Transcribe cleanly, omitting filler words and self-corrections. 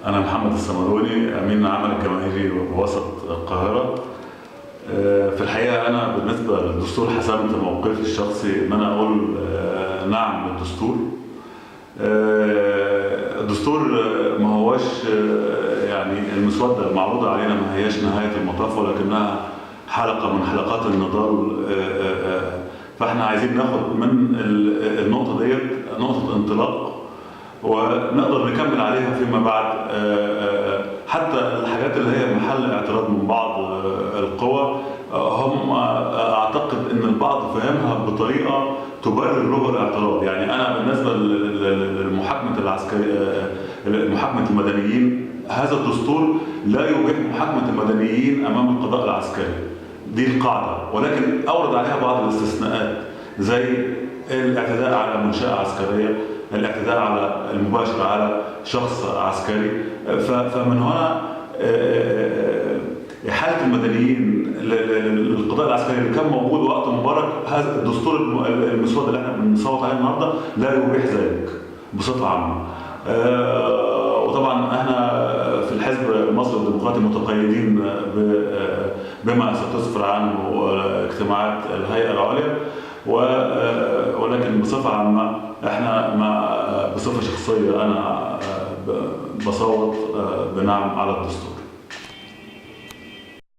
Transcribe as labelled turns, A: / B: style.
A: أنا محمد السمروني، أمين العمل الجماهيري بوسط القاهرة. في الحقيقة أنا بالنسبة للدستور حسمت موقفي الشخصي إن أنا أقول نعم للدستور. الدستور ما هوش يعني المسودة المعروضة علينا ما هياش نهاية المطاف، ولكنها حلقة من حلقات النضال. فاحنا عايزين ناخد من النقطة ديت نقطة انطلاق ونقدر نكمل عليها فيما بعد. حتى الحاجات اللي هي محل اعتراض من بعض القوى، هم اعتقد ان البعض فهمها بطريقه تبرر له الاعتراض. يعني انا بالنسبه للمحاكمه العسكريه، محاكمه المدنيين، هذا الدستور لا يبيح محاكمه المدنيين امام القضاء العسكري، دي القاعده، ولكن اورد عليها بعض الاستثناءات زي الاعتداء على منشاه عسكريه، الاعتداء على المباشر على شخص عسكري. فمن هنا حالة المدنيين للقضاء العسكري اللي كان موجود وقت مبارك، هذا الدستور المسودة اللي احنا بنصوت عليه النهارده لا يبيح ذلك بصفة عامة. وطبعا احنا في الحزب المصري الديمقراطي متقيدين بما ستسفر عنه اجتماعات الهيئة العليا، ولكن بصفة عامة احنا بصفة شخصية انا بصوت بنعم على الدستور.